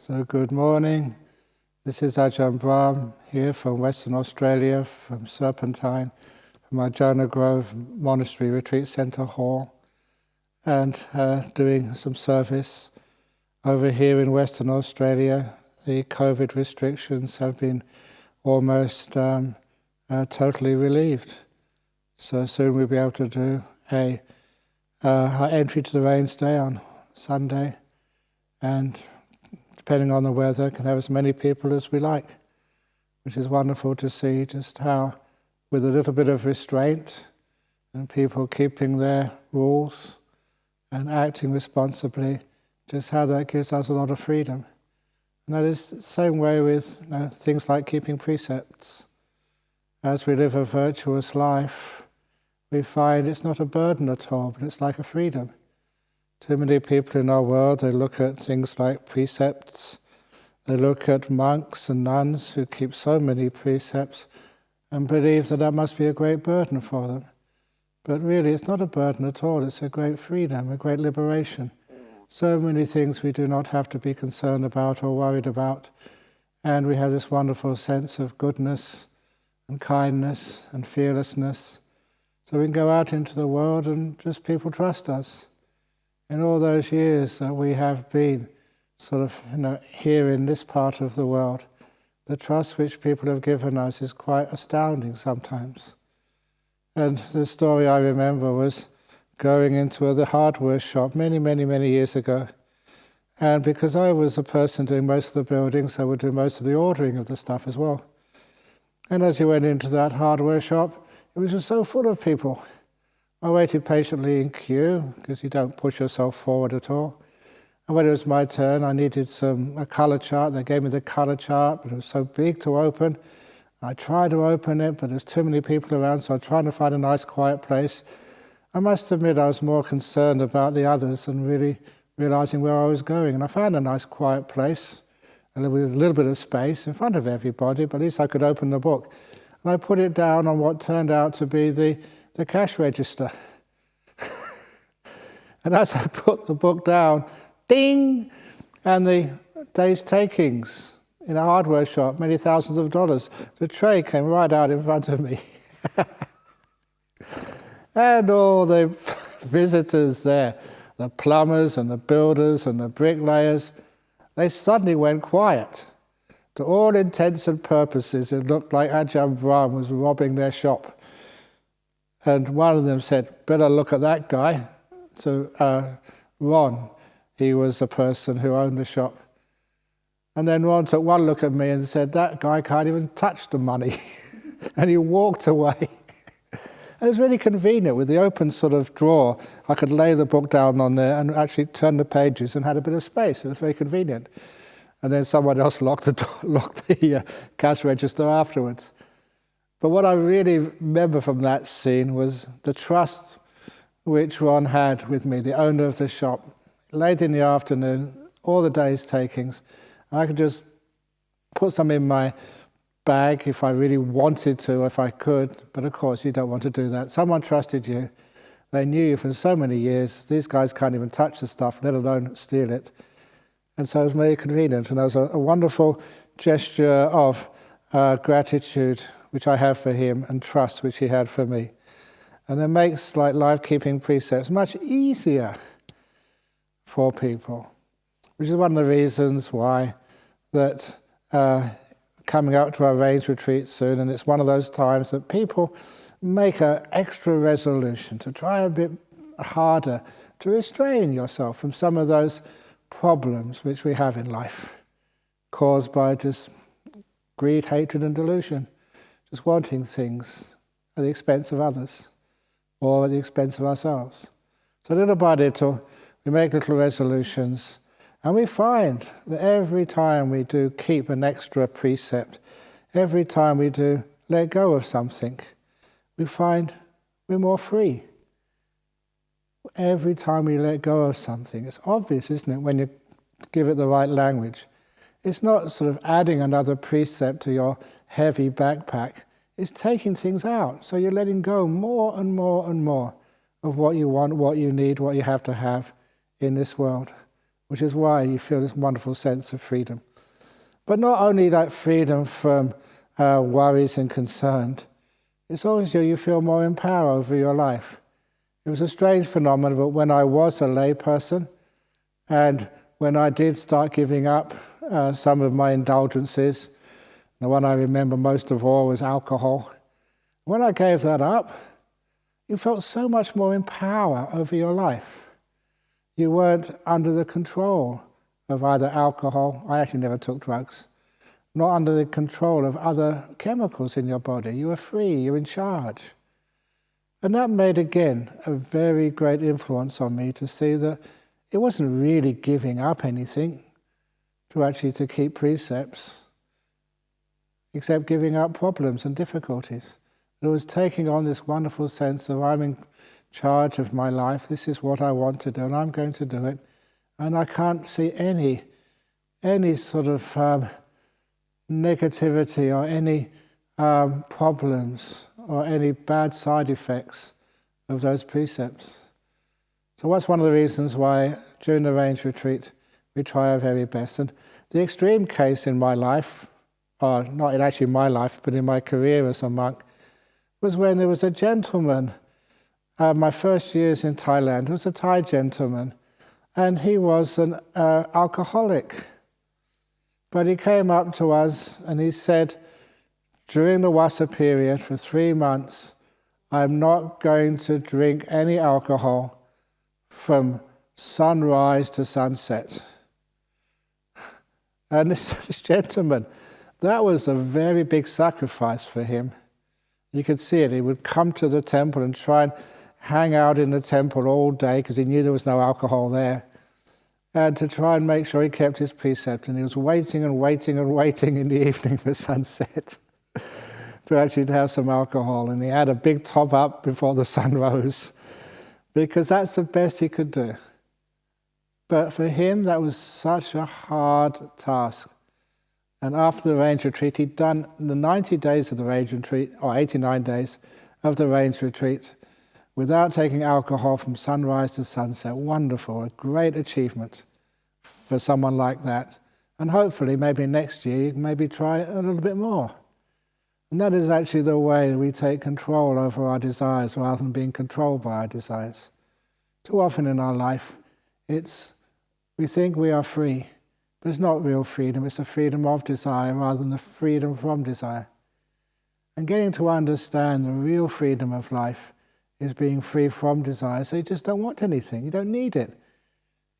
So good morning. This is Ajahn Brahm here from Western Australia, from Serpentine, from Ajahn Grove Monastery Retreat Centre Hall, and doing some service over here in Western Australia. The COVID restrictions have been almost totally relieved. So soon we'll be able to do our entry to the Rains Day on Sunday, and depending on the weather, can have as many people as we like, which is wonderful to see just how, with a little bit of restraint and people keeping their rules and acting responsibly, just how that gives us a lot of freedom. And that is the same way with things like keeping precepts. As we live a virtuous life, we find it's not a burden at all, but it's like a freedom. Too many people in our world, they look at things like precepts, they look at monks and nuns who keep so many precepts and believe that that must be a great burden for them. But really it's not a burden at all, it's a great freedom, a great liberation. So many things we do not have to be concerned about or worried about, and we have this wonderful sense of goodness and kindness and fearlessness. So we can go out into the world and just people trust us. In all those years that we have been sort of here in this part of the world, the trust which people have given us is quite astounding sometimes. And the story I remember was going into the hardware shop many years ago. And because I was a person doing most of the buildings, I would do most of the ordering of the stuff as well. And as you went into that hardware shop, it was just so full of people. I waited patiently in queue, because you don't push yourself forward at all. And when it was my turn, I needed a colour chart. They gave me the colour chart, but it was so big to open. I tried to open it, but there's too many people around, so I was trying to find a nice quiet place. I must admit I was more concerned about the others than really realising where I was going. And I found a nice quiet place, with a little bit of space in front of everybody, but at least I could open the book. And I put it down on what turned out to be the cash register. And as I put the book down, ding! And the day's takings in a hardware shop, many thousands of dollars. The tray came right out in front of me. And all the visitors there, the plumbers and the builders and the bricklayers, they suddenly went quiet. To all intents and purposes, it looked like Ajahn Brahm was robbing their shop. And one of them said, "Better look at that guy." So Ron, he was the person who owned the shop. And then Ron took one look at me and said, "That guy can't even touch the money." And he walked away. And it's really convenient with the open sort of drawer. I could lay the book down on there and actually turn the pages and had a bit of space. It was very convenient. And then someone else locked the cash register afterwards. But what I really remember from that scene was the trust which Ron had with me, the owner of the shop. Late in the afternoon, all the day's takings, I could just put some in my bag if I really wanted to, if I could, but of course you don't want to do that. Someone trusted you. They knew you for so many years. These guys can't even touch the stuff, let alone steal it. And so it was very convenient, and that was a wonderful gesture of gratitude which I have for him, and trust which he had for me. And it makes life-keeping precepts much easier for people, which is one of the reasons why that coming up to our Rains retreat soon, and it's one of those times that people make an extra resolution to try a bit harder to restrain yourself from some of those problems which we have in life, caused by just greed, hatred and delusion, just wanting things at the expense of others or at the expense of ourselves. So little by little, we make little resolutions, and we find that every time we do keep an extra precept, every time we do let go of something, we find we're more free. Every time we let go of something, it's obvious, isn't it, when you give it the right language. It's not sort of adding another precept to your heavy backpack. It's taking things out. So you're letting go more and more and more of what you want, what you need, what you have to have in this world. which is why you feel this wonderful sense of freedom. But not only that freedom from worries and concern, it's also you feel more in power over your life. It was a strange phenomenon, but when I was a lay person, and when I did start giving up some of my indulgences, the one I remember most of all was alcohol. When I gave that up, you felt so much more in power over your life. You weren't under the control of either alcohol, I actually never took drugs, not under the control of other chemicals in your body. You were free, you're in charge. And that made, again, a very great influence on me to see that it wasn't really giving up anything to keep precepts, except giving up problems and difficulties. It was taking on this wonderful sense of I'm in charge of my life, this is what I want to do, and I'm going to do it. And I can't see any sort of negativity or any problems or any bad side effects of those precepts. So that's one of the reasons why during the range retreat we try our very best. And the extreme case in my life, or not in actually my life, but in my career as a monk, was when there was a gentleman, my first years in Thailand, was a Thai gentleman, and he was an alcoholic. But he came up to us and he said, during the Wasa period for 3 months, I'm not going to drink any alcohol from sunrise to sunset. And this gentleman, that was a very big sacrifice for him. You could see it. He would come to the temple and try and hang out in the temple all day because he knew there was no alcohol there, and to try and make sure he kept his precept. And he was waiting and waiting and waiting in the evening for sunset to actually have some alcohol. And he had a big top up before the sun rose because that's the best he could do. But for him, that was such a hard task. And after the range retreat, he'd done the 90 days of the range retreat, or 89 days of the range retreat, without taking alcohol from sunrise to sunset. Wonderful, a great achievement for someone like that. And hopefully, maybe next year, you can maybe try a little bit more. And that is actually the way that we take control over our desires rather than being controlled by our desires. Too often in our life, we think we are free, but it's not real freedom. It's a freedom of desire rather than the freedom from desire. And getting to understand the real freedom of life is being free from desire. So you just don't want anything. You don't need it.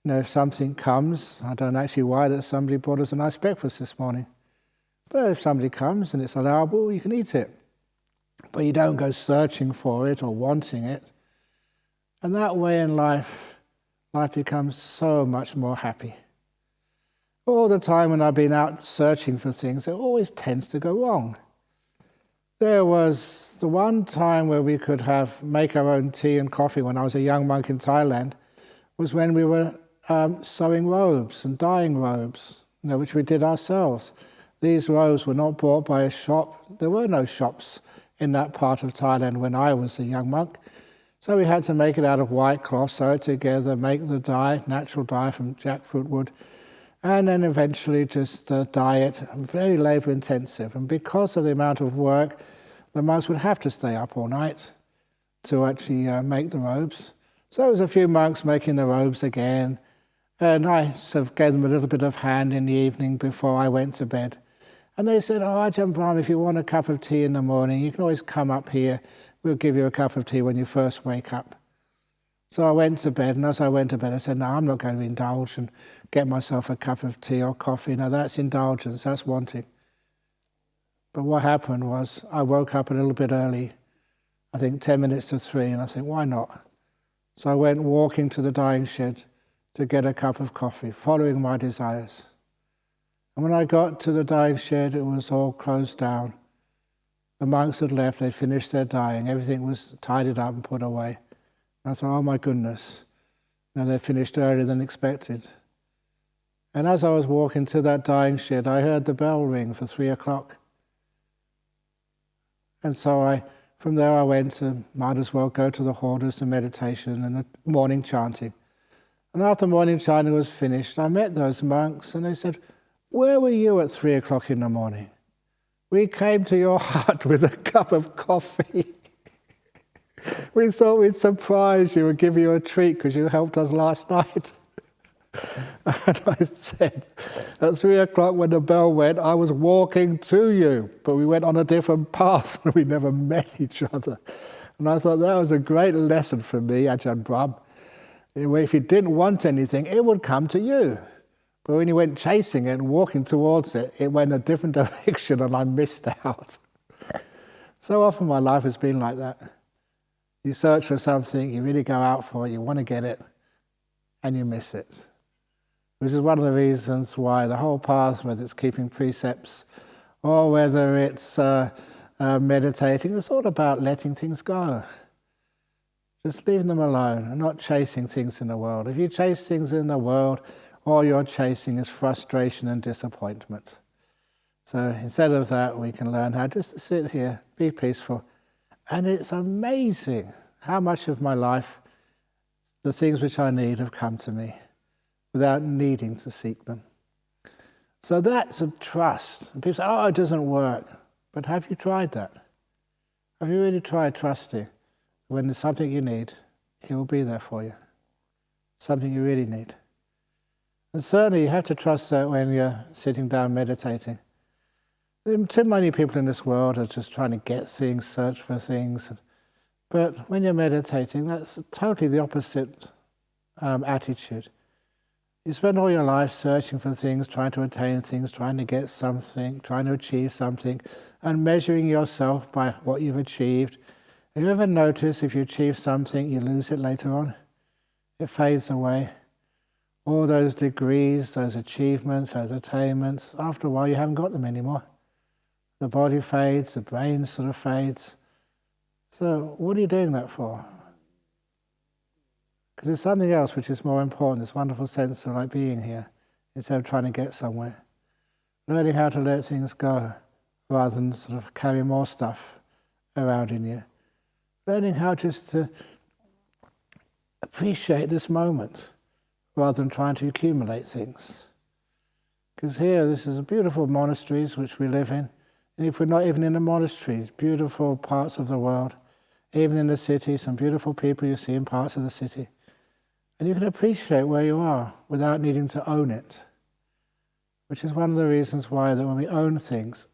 You know, if something comes, I don't actually why that somebody brought us a nice breakfast this morning. But if somebody comes and it's allowable, you can eat it. But you don't go searching for it or wanting it. And that way in life becomes so much more happy. All the time when I've been out searching for things, it always tends to go wrong. There was the one time where we could make our own tea and coffee when I was a young monk in Thailand, was when we were sewing robes and dyeing robes, which we did ourselves. These robes were not bought by a shop. There were no shops in that part of Thailand when I was a young monk. So we had to make it out of white cloth, sew it together, make the dye, natural dye from jackfruit wood, and then eventually just dye it. Very labor intensive. And because of the amount of work, the monks would have to stay up all night to actually make the robes. So it was a few monks making the robes again, and I sort of gave them a little bit of hand in the evening before I went to bed. And they said, "Oh, Ajahn Brahm, if you want a cup of tea in the morning, you can always come up here. We'll give you a cup of tea when you first wake up." So I went to bed, and as I went to bed, I said, "No, I'm not going to indulge and get myself a cup of tea or coffee. No, that's indulgence, that's wanting." But what happened was I woke up a little bit early, I think 10 minutes to 3, and I think, why not? So I went walking to the dyeing shed to get a cup of coffee, following my desires. And when I got to the dyeing shed, it was all closed down. The monks had left, they'd finished their dyeing, everything was tidied up and put away. And I thought, oh my goodness, they finished earlier than expected. And as I was walking to that dyeing shed, I heard the bell ring for 3 o'clock. And so from there I went to, might as well go to the hall, do some meditation and the morning chanting. And after morning chanting was finished, I met those monks and they said, "Where were you at 3 o'clock in the morning? We came to your hut with a cup of coffee. We thought we'd surprise you and give you a treat because you helped us last night." And I said, at 3 o'clock when the bell went, I was walking to you, but we went on a different path and we never met each other. And I thought that was a great lesson for me, Ajahn Brahm. If you didn't want anything, it would come to you. But when you went chasing it and walking towards it, it went a different direction and I missed out. So often my life has been like that. You search for something, you really go out for it, you want to get it, and you miss it. Which is one of the reasons why the whole path, whether it's keeping precepts or whether it's meditating, it's all about letting things go. Just leaving them alone and not chasing things in the world. If you chase things in the world, all you're chasing is frustration and disappointment. So instead of that, we can learn how just to sit here, be peaceful. And it's amazing how much of my life, the things which I need have come to me without needing to seek them. So that's a trust. And people say, "Oh, it doesn't work." But have you tried that? Have you really tried trusting? When there's something you need, he will be there for you. Something you really need. And certainly you have to trust that when you're sitting down meditating. Too many people in this world are just trying to get things, search for things. But when you're meditating, that's totally the opposite attitude. You spend all your life searching for things, trying to attain things, trying to get something, trying to achieve something, and measuring yourself by what you've achieved. Have you ever noticed if you achieve something, you lose it later on? It fades away. All those degrees, those achievements, those attainments, after a while you haven't got them anymore. The body fades, the brain sort of fades. So what are you doing that for? Because there's something else which is more important, this wonderful sense of like being here, instead of trying to get somewhere. Learning how to let things go, rather than sort of carry more stuff around in you. Learning how just to appreciate this moment, rather than trying to accumulate things. Because here, this is beautiful monasteries which we live in. And if we're not even in the monasteries, beautiful parts of the world, even in the city, some beautiful people you see in parts of the city. And you can appreciate where you are without needing to own it. Which is one of the reasons why that when we own things,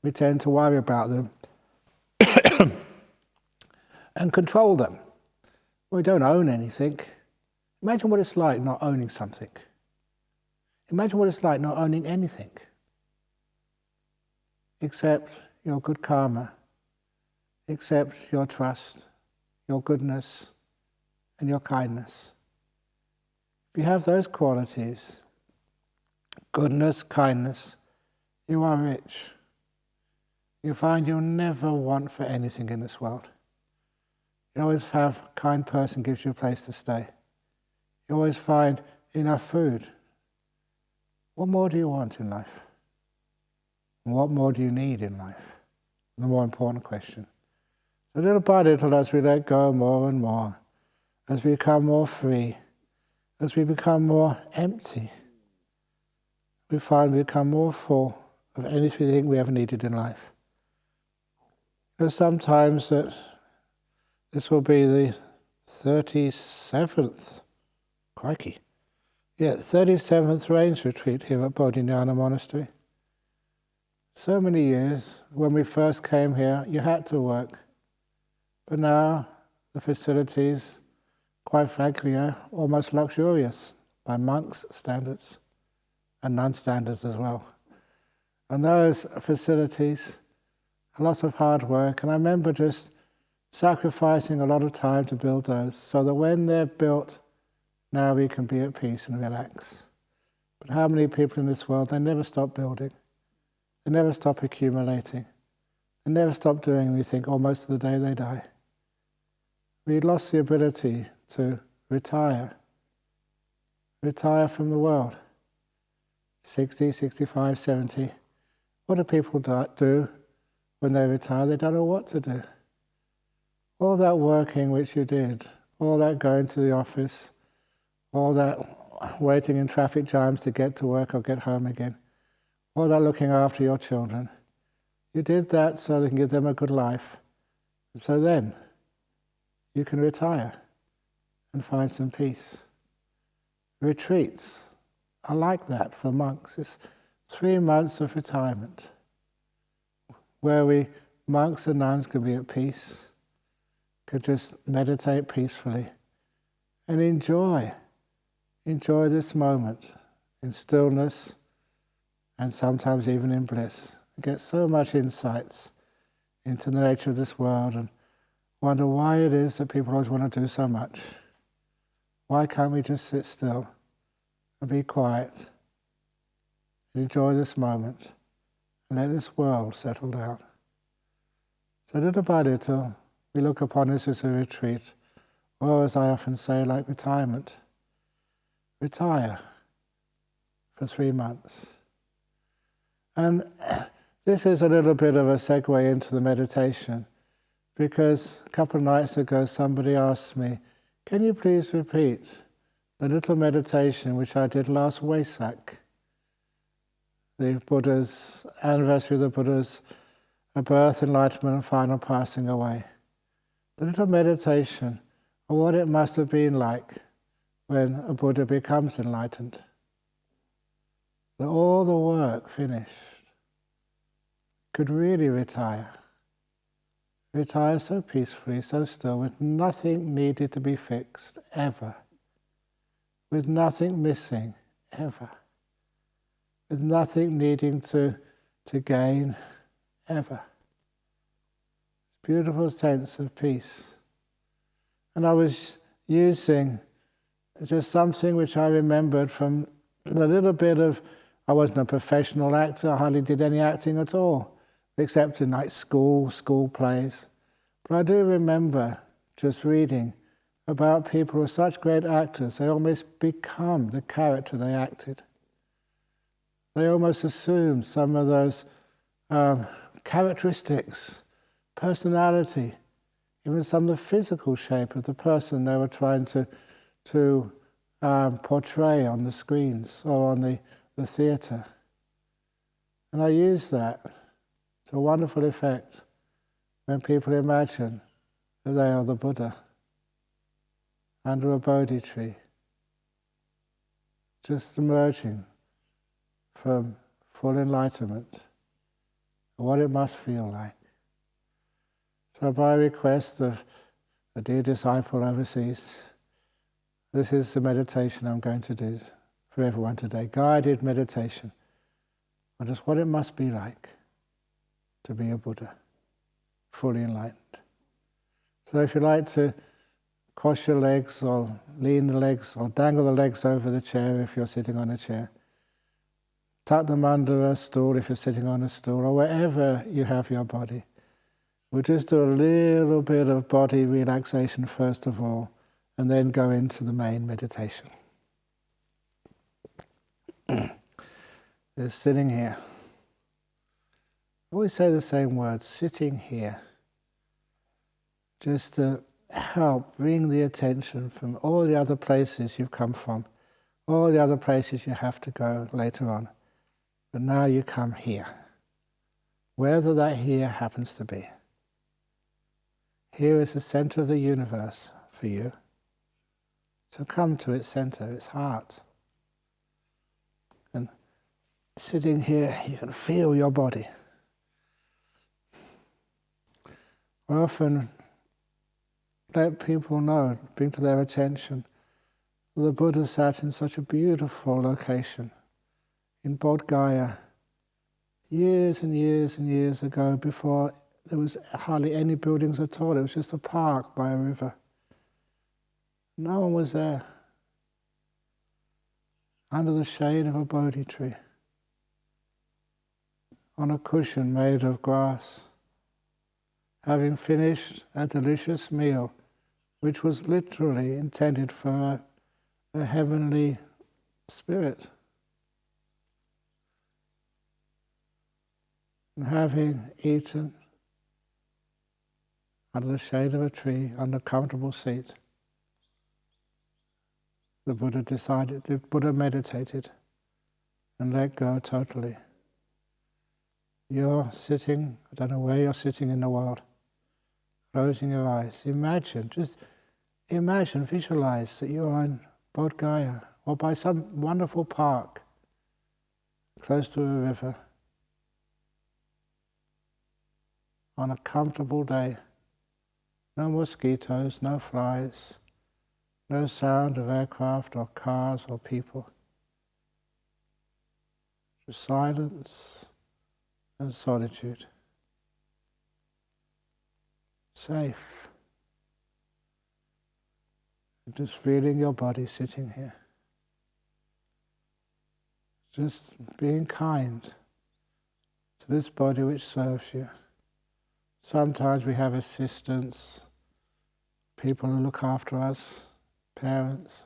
we tend to worry about them and control them. We don't own anything. Imagine what it's like not owning something. Imagine what it's like not owning anything except your good karma, except your trust, your goodness, and your kindness. If you have those qualities, goodness, kindness, you are rich. You find you'll never want for anything in this world. You always have a kind person gives you a place to stay. You always find enough food. What more do you want in life? And what more do you need in life? The more important question. So little by little, as we let go more and more, as we become more free, as we become more empty, we find we become more full of anything we ever needed in life. There's sometimes that this will be the 37th, crikey, 37th rains retreat here at Bodhinyana Monastery. So many years, when we first came here, you had to work. But now, the facilities, quite frankly, are almost luxurious by monks' standards and nun standards as well. And those facilities, lots of hard work, and I remember just sacrificing a lot of time to build those, so that when they're built, now we can be at peace and relax. But how many people in this world, they never stop building. They never stop accumulating. They never stop doing anything, or most of the day they die. We lost the ability to retire from the world. 60, 65, 70. What do people do when they retire? They don't know what to do. All that working which you did, all that going to the office, all that waiting in traffic jams to get to work or get home again, all that looking after your children. You did that so they can give them a good life. And so then you can retire and find some peace. Retreats are like that for monks. It's 3 months of retirement where monks and nuns can be at peace, could just meditate peacefully and enjoy this moment in stillness and sometimes even in bliss. Get so much insights into the nature of this world and wonder why it is that people always want to do so much. Why can't we just sit still and be quiet and enjoy this moment and let this world settle down? So little by little, we look upon this as a retreat, or as I often say, like retirement. Retire for 3 months. And this is a little bit of a segue into the meditation, because a couple of nights ago somebody asked me, can you please repeat the little meditation which I did last Wesak, the Buddha's anniversary of the Buddha's birth, enlightenment and final passing away. The little meditation of what it must have been like when a Buddha becomes enlightened. That all the work finished, could really retire. Retire so peacefully, so still, with nothing needed to be fixed, ever. With nothing missing, ever. With nothing needing to gain, ever. Beautiful sense of peace. And I was using just something which I remembered from the little bit of, I wasn't a professional actor, I hardly did any acting at all, except in like school plays. But I do remember just reading about people who are such great actors, they almost become the character they acted. They almost assume some of those characteristics, personality, even some of the physical shape of the person they were trying to portray on the screens or on the theatre. And I use that to a wonderful effect when people imagine that they are the Buddha under a Bodhi tree, just emerging from full enlightenment, what it must feel like. So by request of a dear disciple overseas, this is the meditation I'm going to do for everyone today, guided meditation on just what it must be like to be a Buddha, fully enlightened. So if you like to cross your legs or lean the legs or dangle the legs over the chair if you're sitting on a chair, tuck them under a stool if you're sitting on a stool, or wherever you have your body. We'll just do a little bit of body relaxation first of all, and then go into the main meditation. Just sitting here. I always say the same words, sitting here. Just to help bring the attention from all the other places you've come from, all the other places you have to go later on. But now you come here, wherever that here happens to be. Here is the center of the universe for you. So come to its center, its heart. And sitting here, you can feel your body. I often let people know, bring to their attention, the Buddha sat in such a beautiful location in Bodh Gaya years and years and years ago, before there was hardly any buildings at all. It was just a park by a river. No one was there. Under the shade of a Bodhi tree, on a cushion made of grass, having finished a delicious meal, which was literally intended for a heavenly spirit. And having eaten under the shade of a tree, on a comfortable seat, The Buddha meditated and let go totally. You're sitting, I don't know where you're sitting in the world, closing your eyes. Just imagine, visualize that you're in Bodh Gaya or by some wonderful park close to a river on a comfortable day. No mosquitoes, no flies, no sound of aircraft or cars or people. Just silence and solitude. Safe. And just feeling your body sitting here. Just being kind to this body which serves you. Sometimes we have assistants, people who look after us, parents.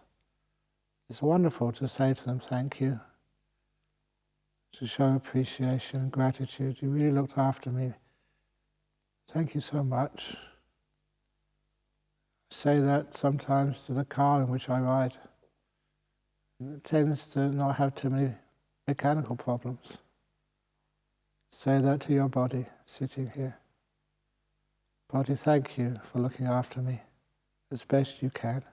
It's wonderful to say to them, thank you, to show appreciation and gratitude. You really looked after me. Thank you so much. I say that sometimes to the car in which I ride. It tends to not have too many mechanical problems. Say that to your body sitting here. Body, thank you for looking after me as best you can.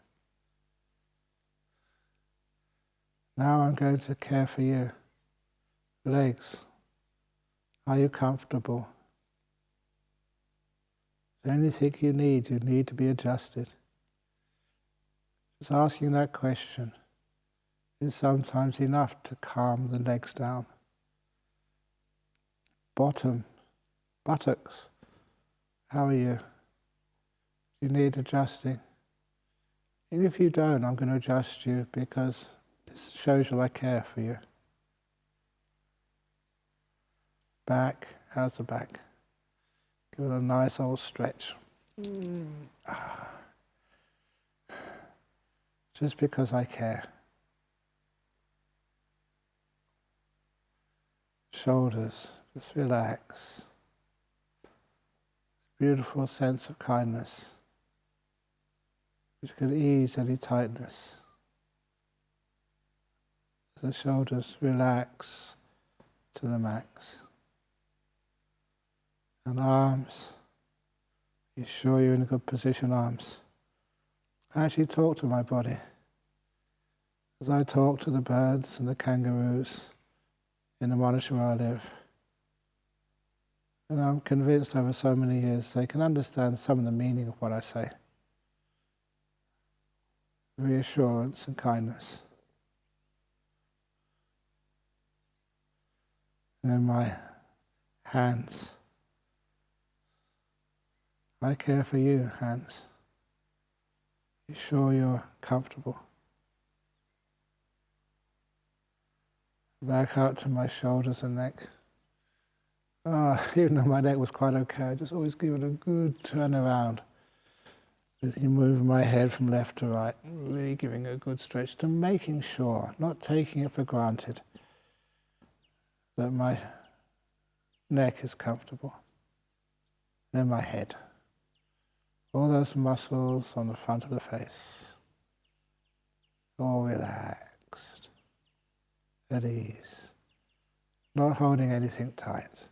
Now I'm going to care for you. Legs, are you comfortable? Is there anything you need to be adjusted? Just asking that question is sometimes enough to calm the legs down. Bottom, buttocks, how are you? Do you need adjusting? And if you don't, I'm going to adjust you because it shows that I care for you. Back, how's the back? Give it a nice old stretch. Just because I care. Shoulders, just relax. Beautiful sense of kindness, which can ease any tightness. The shoulders relax to the max. And arms, you sure you're in a good position, arms? I actually talk to my body. As I talk to the birds and the kangaroos in the monastery where I live. And I'm convinced over so many years they can understand some of the meaning of what I say. Reassurance and kindness. And in my hands, I care for you, hands. You sure you're comfortable? Back out to my shoulders and neck. Even though my neck was quite okay, I just always give it a good turn around. You move my head from left to right, really giving it a good stretch to making sure, not taking it for granted, that my neck is comfortable. Then my head. All those muscles on the front of the face, all relaxed, at ease, not holding anything tight.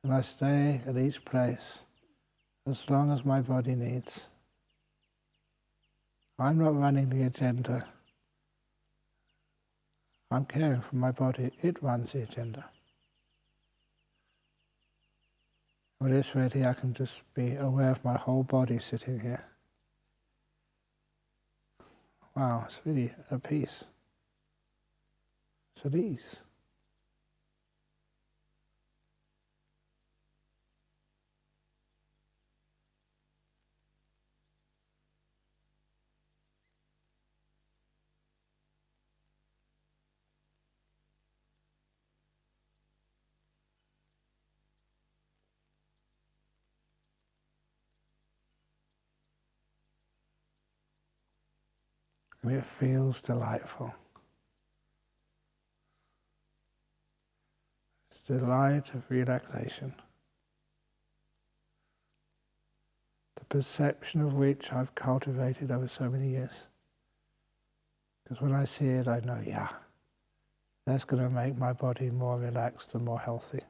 And I stay at each place as long as my body needs. I'm not running the agenda. I'm caring for my body. It runs the agenda. With this ready, I can just be aware of my whole body sitting here. Wow, it's really at peace. It's at ease. And it feels delightful. It's the delight of relaxation. perception of which I've cultivated over so many years. Because when I see it, I know, yeah, that's going to make my body more relaxed and more healthy.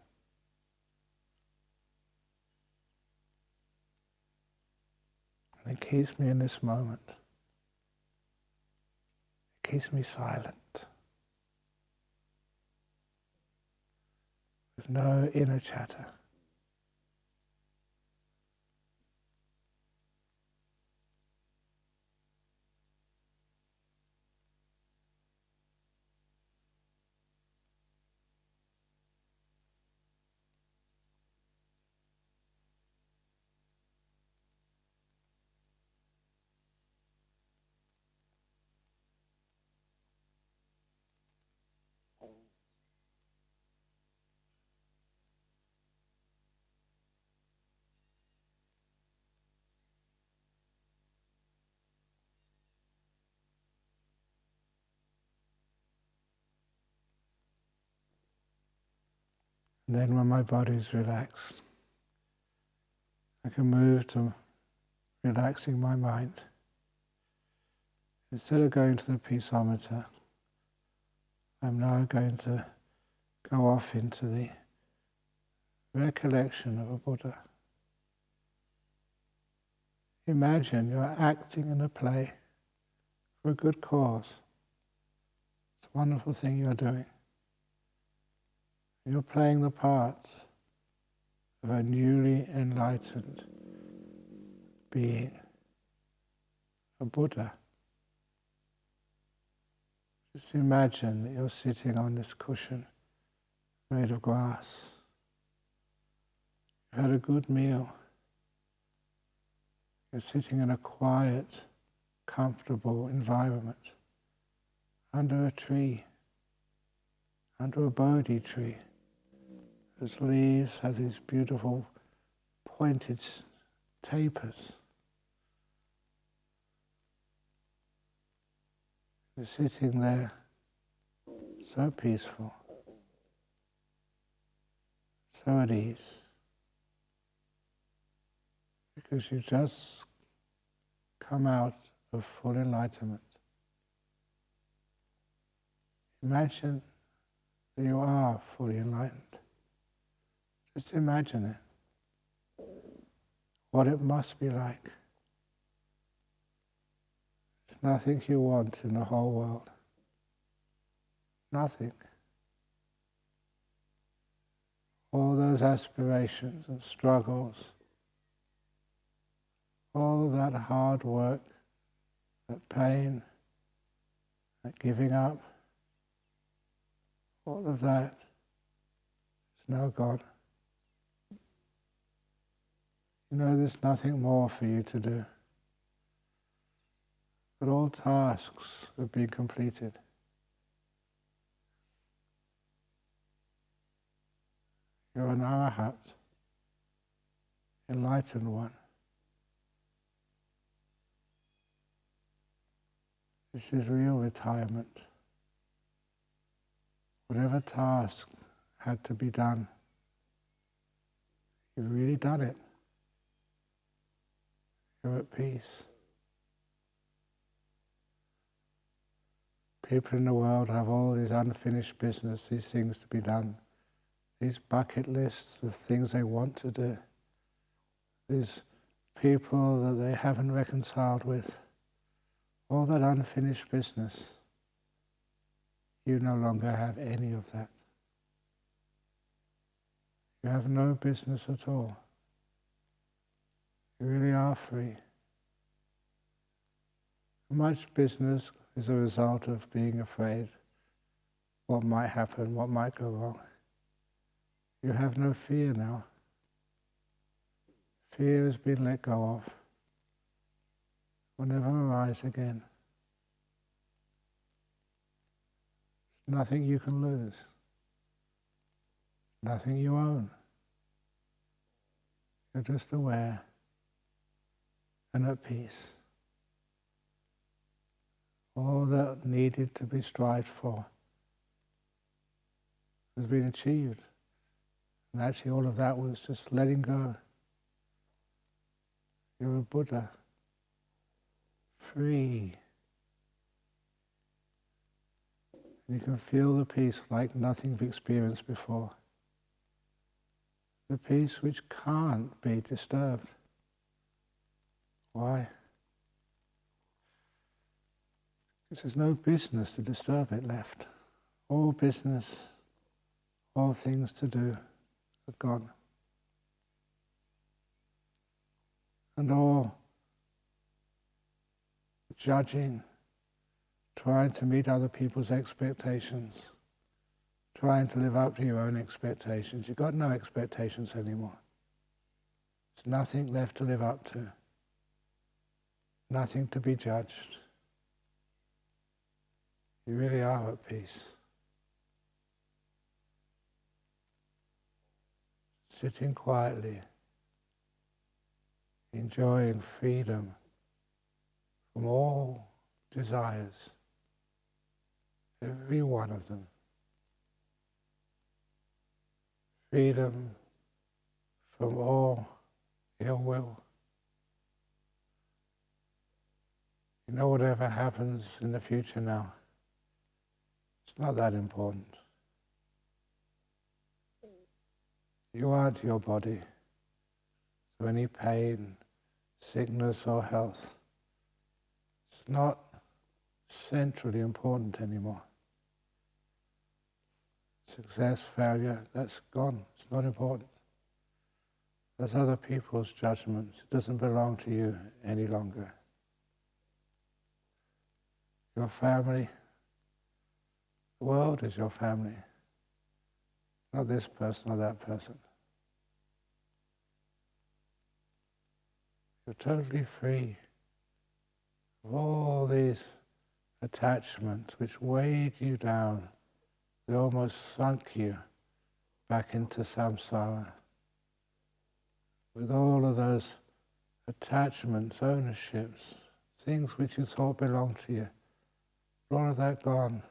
And it keeps me in this moment. It keeps me silent. With no inner chatter. And then when my body's relaxed, I can move to relaxing my mind. Instead of going to the peaceometer, I'm now going to go off into the recollection of a Buddha. Imagine you're acting in a play for a good cause. It's a wonderful thing you're doing. You're playing the part of a newly enlightened being, a Buddha. Just imagine that you're sitting on this cushion made of glass. You had a good meal. You're sitting in a quiet, comfortable environment, under a tree, under a Bodhi tree, whose leaves have these beautiful pointed tapers. You're sitting there, so peaceful, so at ease, because you just come out of full enlightenment. Imagine that you are fully enlightened. Just imagine it, what it must be like. There's nothing you want in the whole world. Nothing. All those aspirations and struggles, all that hard work, that pain, that giving up, all of that is now gone. You know there's nothing more for you to do. That all tasks have been completed. You're an arahat, enlightened one. This is real retirement. Whatever task had to be done, you've really done it. You're at peace. People in the world have all these unfinished business, these things to be done, these bucket lists of things they want to do, these people that they haven't reconciled with, all that unfinished business. You no longer have any of that. You have no business at all. You really are free. Much business is a result of being afraid what might happen, what might go wrong. You have no fear now. Fear has been let go of. Will never arise again. There's nothing you can lose. Nothing you own. You're just aware and at peace. All that needed to be strived for has been achieved. And actually all of that was just letting go. You're a Buddha, free. You can feel the peace like nothing you've experienced before. The peace which can't be disturbed. Why? Because there's no business to disturb it left. All business, all things to do are gone. And all judging, trying to meet other people's expectations, trying to live up to your own expectations. You've got no expectations anymore. There's nothing left to live up to, nothing to be judged. You really are at peace. Sitting quietly, enjoying freedom from all desires, every one of them. Freedom from all ill will. You know, whatever happens in the future now, it's not that important. You aren't your body, so any pain, sickness or health, it's not centrally important anymore. Success, failure, that's gone. It's not important. That's other people's judgments. It doesn't belong to you any longer. Your family, the world is your family. Not this person or that person. You're totally free of all these attachments which weighed you down. They almost sunk you back into samsara. With all of those attachments, ownerships, things which you thought belonged to you, all of that gone.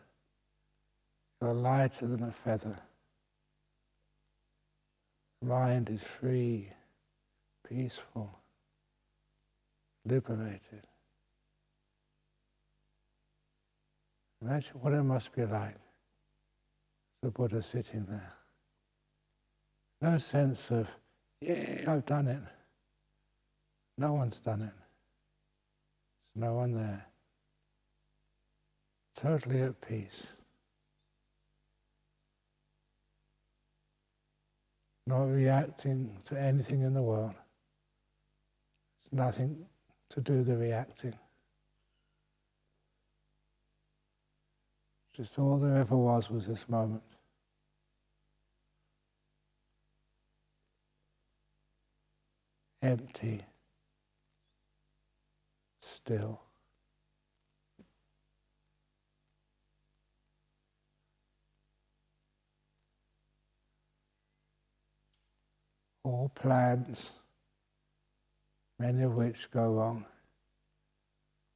You're lighter than a feather. The mind is free, peaceful, liberated. Imagine what it must be like, the Buddha sitting there. No sense of, yeah, I've done it. No one's done it. There's no one there. Totally at peace. Not reacting to anything in the world. There's nothing to do the reacting. Just all there ever was this moment. Empty. Still. All plans, many of which go wrong.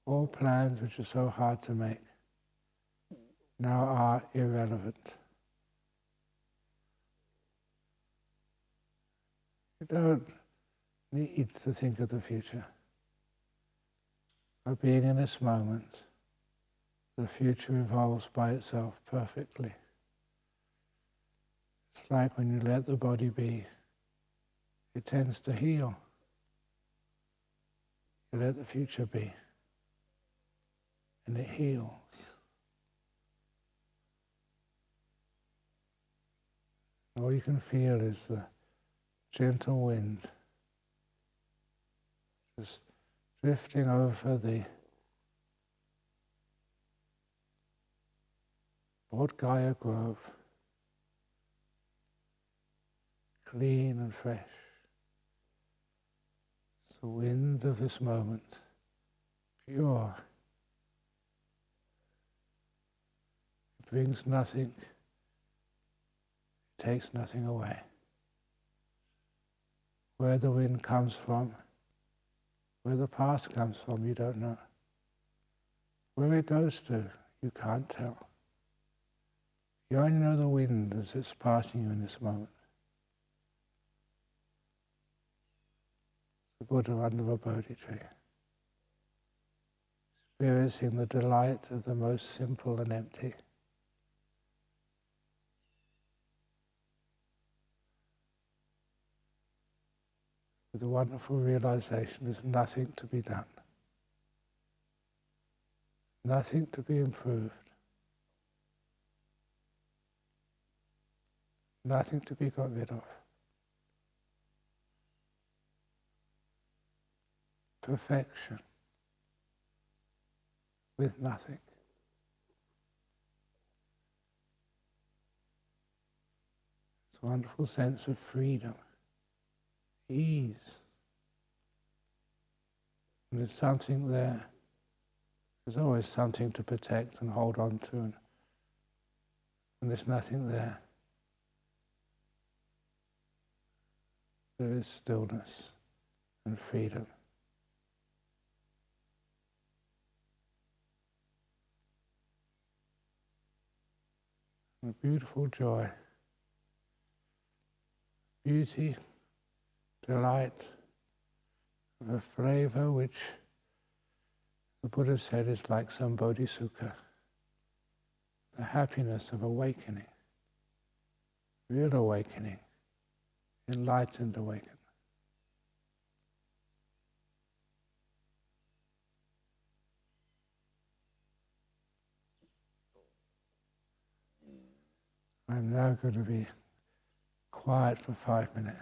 All plans which are so hard to make now are irrelevant. You don't need to think of the future. By being in this moment, the future evolves by itself perfectly. It's like when you let the body be, it tends to heal. You let the future be, and it heals. All you can feel is the gentle wind just drifting over the Bodh Gaya Grove, clean and fresh. It's the wind of this moment, pure. It brings nothing, it takes nothing away. Where the wind comes from, where the past comes from, you don't know. Where it goes to, you can't tell. You only know the wind as it's passing you in this moment. the Buddha under the Bodhi tree, experiencing the delight of the most simple and empty. With the wonderful realization there's nothing to be done, nothing to be improved, nothing to be got rid of. Perfection with nothing. This wonderful sense of freedom, ease. And there's something there. There's always something to protect and hold on to, and there's nothing there. There is stillness and freedom. A beautiful joy, beauty, delight, of a flavor which the Buddha said is like some bodhisattva, the happiness of awakening, real awakening, enlightened awakening. I'm now going to be quiet for 5 minutes.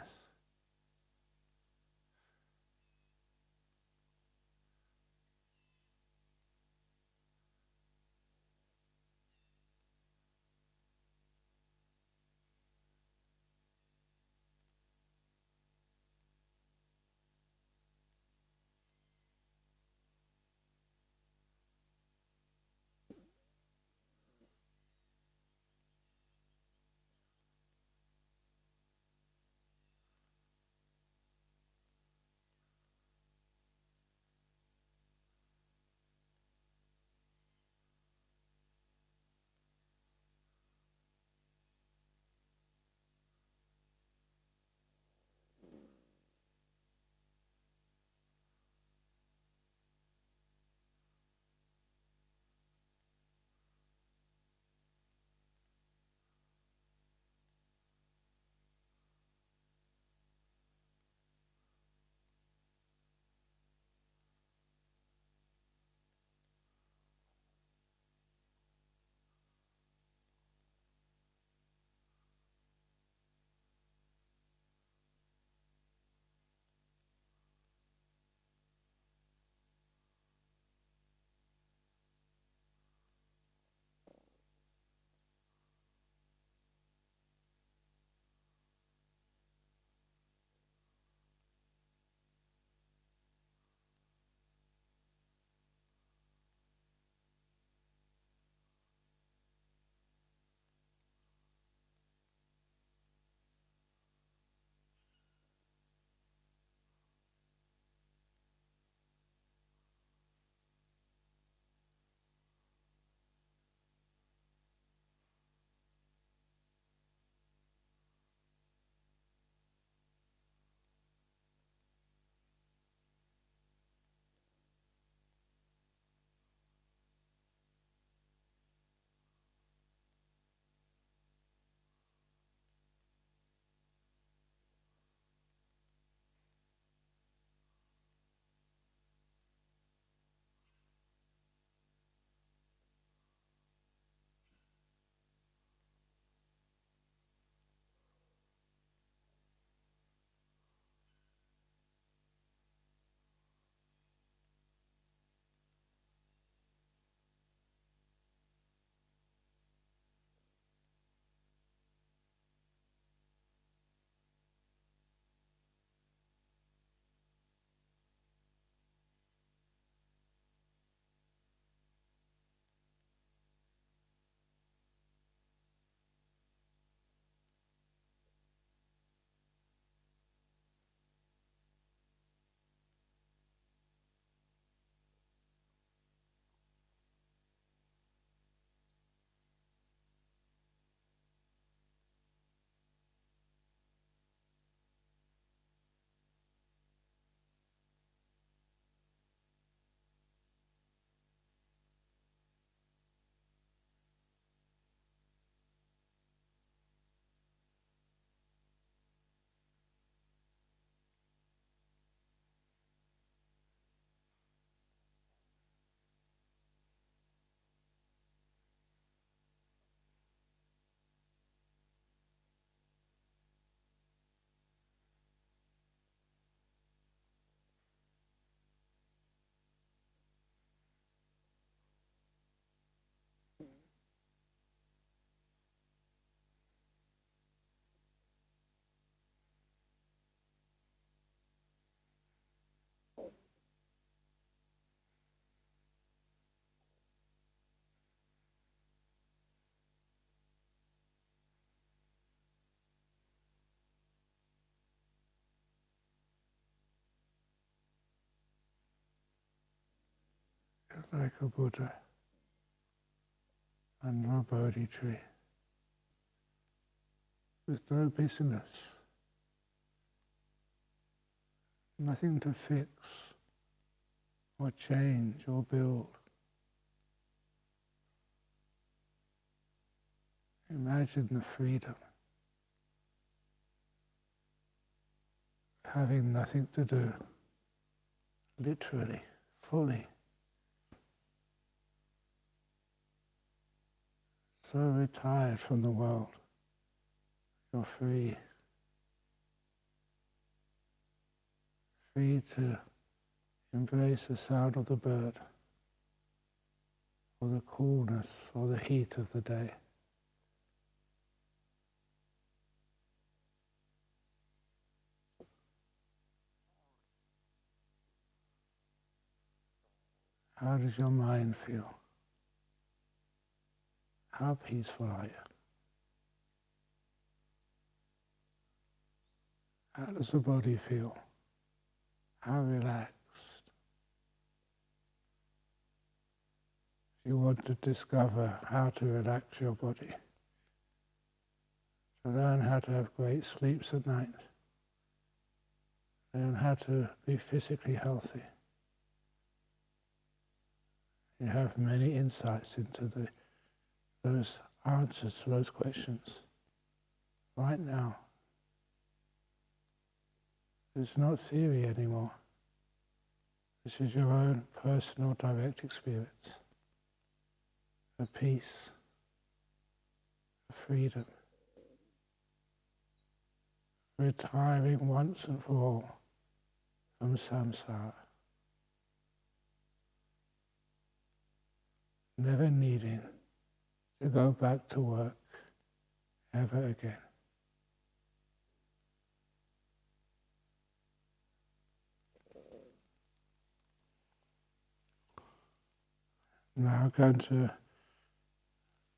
like a Buddha under a Bodhi tree, with no business, nothing to fix or change or build. Imagine the freedom, having nothing to do, literally, fully. So retired from the world, you're free. Free to embrace the sound of the bird, or the coolness or the heat of the day. How does your mind feel? How peaceful are you? How does the body feel? How relaxed? If you want to discover how to relax your body, to learn how to have great sleeps at night, learn how to be physically healthy. You have many insights into those answers to those questions right now. It's not theory anymore. This is your own personal direct experience of peace, of freedom, retiring once and for all from samsara, never needing to go back to work ever again. Now I'm going to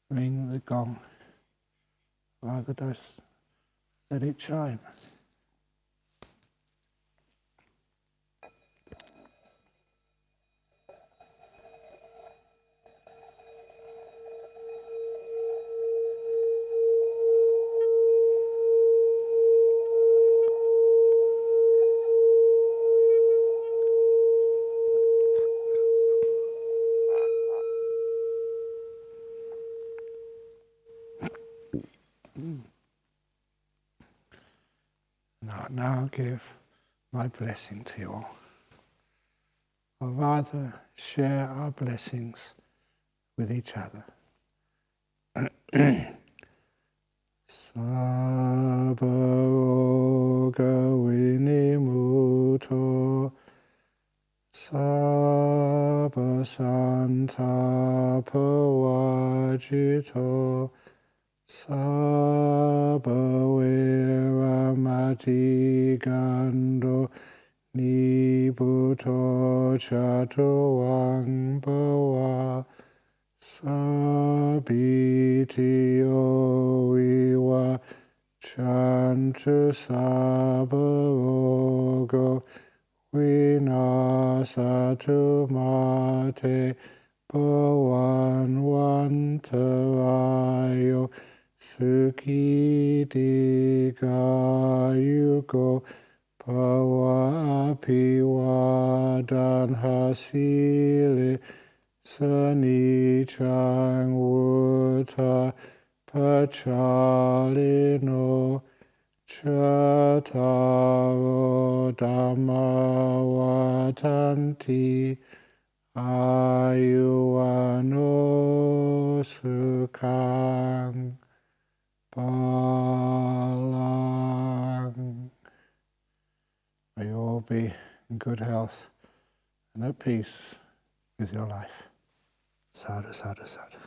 ring the gong, rather just let it chime. Now I'll give my blessing to you all. Or rather, share our blessings with each other. Sabba roga vinimuto, sabba santapa vajito, sabba viramati gando, nibbutto chatuang bhava, sabitiyo viva chantu sabbarogo vinasatu mate bhavanvantarayo sukhi dikayuko bhava apivadanhasile Sanicang Vuta Pachalino Chataro Dhamma Vatanti Ayuano Sukhang Balang. May you all be in good health and at peace with your life. Sadhu, sadhu, sadhu.